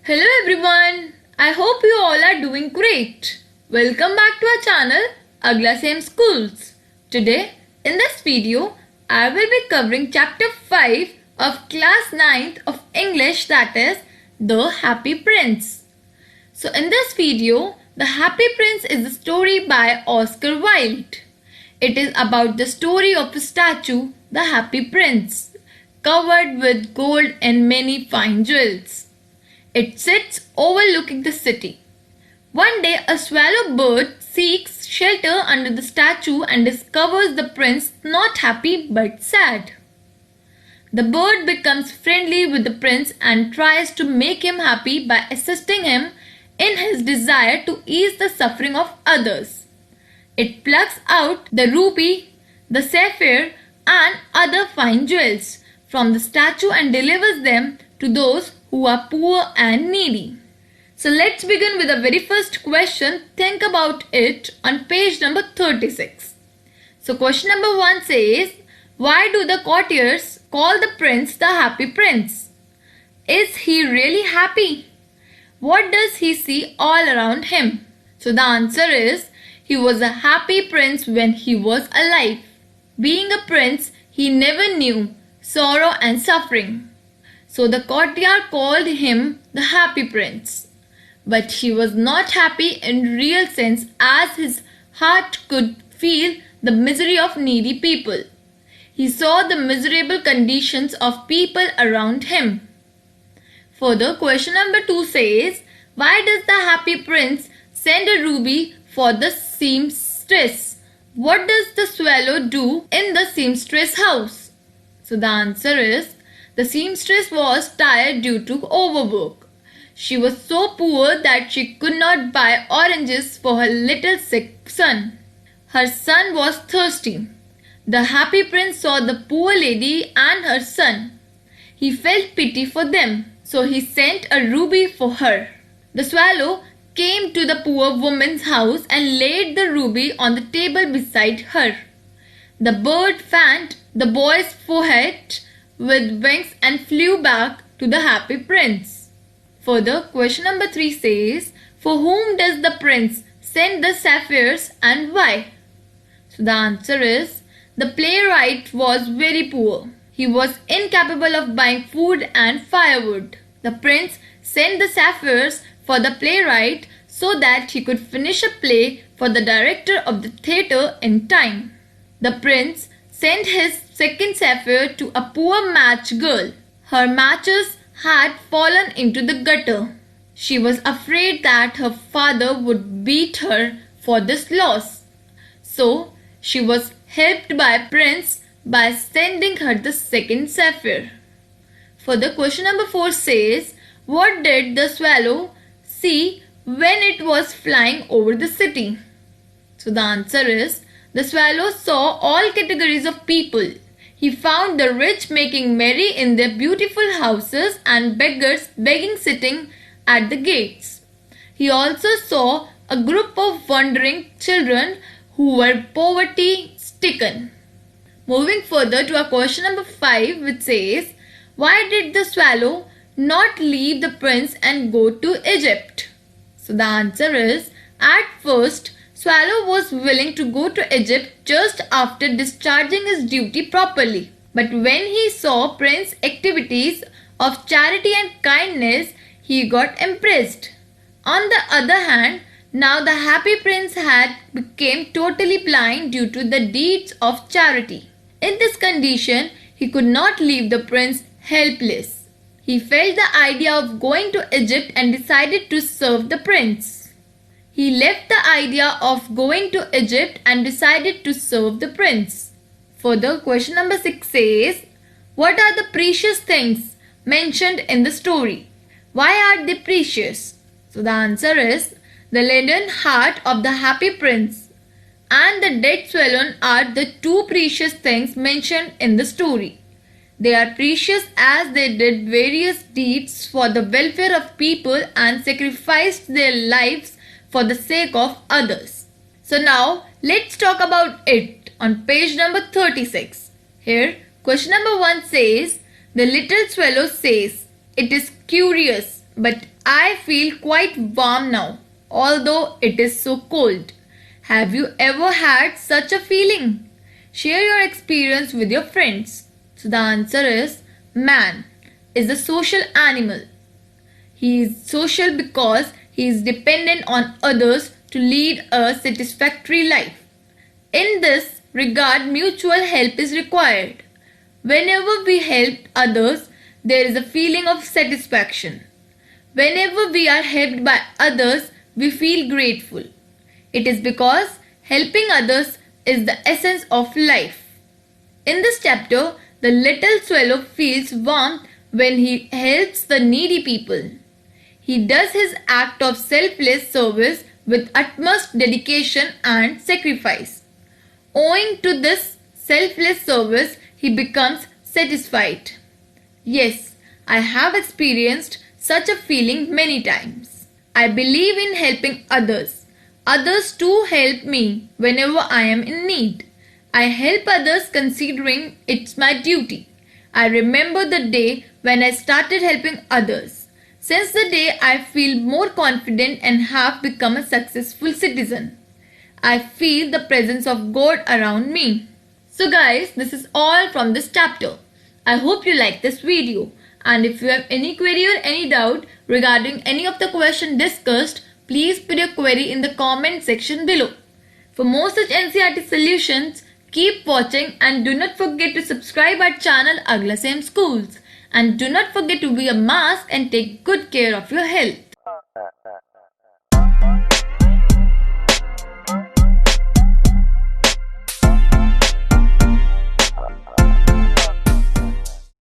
Hello everyone, I hope you all are doing great. Welcome back to our channel AglaSem Schools. Today in this video I will be covering chapter 5 of class 9th of English, that is The Happy Prince. So in this video, The Happy Prince is a story by Oscar Wilde. It is about the story of a statue, the Happy Prince, covered with gold and many fine jewels. It sits overlooking the city. One day a swallow bird seeks shelter under the statue and discovers the prince not happy but sad. The bird becomes friendly with the prince and tries to make him happy by assisting him in his desire to ease the suffering of others. It plucks out the ruby, the sapphire and other fine jewels from the statue and delivers them to those who are poor and needy. So let's begin with the very first question. Think about it on page number 36. So question number 1 says, why do the courtiers call the prince the Happy Prince? Is he really happy? What does he see all around him? So the answer is, he was a happy prince when he was alive. Being a prince, he never knew sorrow and suffering. So the courtier called him the Happy Prince. But he was not happy in real sense, as his heart could feel the misery of needy people. He saw the miserable conditions of people around him. Further, question number 2 says, why does the Happy Prince send a ruby for the seamstress? What does the swallow do in the seamstress house? So the answer is, the seamstress was tired due to overwork. She was so poor that she could not buy oranges for her little sick son. Her son was thirsty. The Happy Prince saw the poor lady and her son. He felt pity for them, so he sent a ruby for her. The swallow came to the poor woman's house and laid the ruby on the table beside her. The bird fanned the boy's forehead with wings and flew back to the Happy Prince. Further, question number 3 says, for whom does the prince send the sapphires and why? So the answer is, the playwright was very poor. He was incapable of buying food and firewood. The prince sent the sapphires for the playwright so that he could finish a play for the director of the theatre in time. The prince sent his second sapphire to a poor match girl. Her matches had fallen into the gutter. She was afraid that her father would beat her for this loss. So she was helped by prince by sending her the second sapphire. Further, question number 4 says, what did the swallow see when it was flying over the city? So the answer is, the swallow saw all categories of people. He found the rich making merry in their beautiful houses and beggars begging sitting at the gates. He also saw a group of wandering children who were poverty-stricken. Moving further to our question number 5, which says, why did the swallow not leave the prince and go to Egypt? So the answer is, at first, Swallow was willing to go to Egypt just after discharging his duty properly. But when he saw Prince's activities of charity and kindness, he got impressed. On the other hand, now the Happy Prince had become totally blind due to the deeds of charity. In this condition, he could not leave the prince helpless. He felt the idea of going to Egypt and decided to serve the prince. He left the idea of going to Egypt and decided to serve the prince. Further, question number 6 says, what are the precious things mentioned in the story? Why are they precious? So the answer is, the leaden heart of the Happy Prince and the dead swallow are the two precious things mentioned in the story. They are precious as they did various deeds for the welfare of people and sacrificed their lives for the sake of others. So now let's talk about it on page number 36. Here question number 1 says, the little swallow says, it is curious, but I feel quite warm now, although it is so cold. Have you ever had such a feeling? Share your experience with your friends. So the answer is man is a social animal. He is social because he is dependent on others to lead a satisfactory life. In this regard, mutual help is required. Whenever we help others, there is a feeling of satisfaction. Whenever we are helped by others, we feel grateful. It is because helping others is the essence of life. In this chapter, the little swallow feels warmth when he helps the needy people. He does his act of selfless service with utmost dedication and sacrifice. Owing to this selfless service, he becomes satisfied. Yes, I have experienced such a feeling many times. I believe in helping others. Others too help me whenever I am in need. I help others considering it's my duty. I remember the day when I started helping others. Since the day I feel more confident and have become a successful citizen. I feel the presence of God around me. So guys, this is all from this chapter. I hope you like this video. And if you have any query or any doubt regarding any of the question discussed, please put your query in the comment section below. For more such NCERT solutions, keep watching and do not forget to subscribe our channel AglaSem Schools. And do not forget to wear a mask and take good care of your health.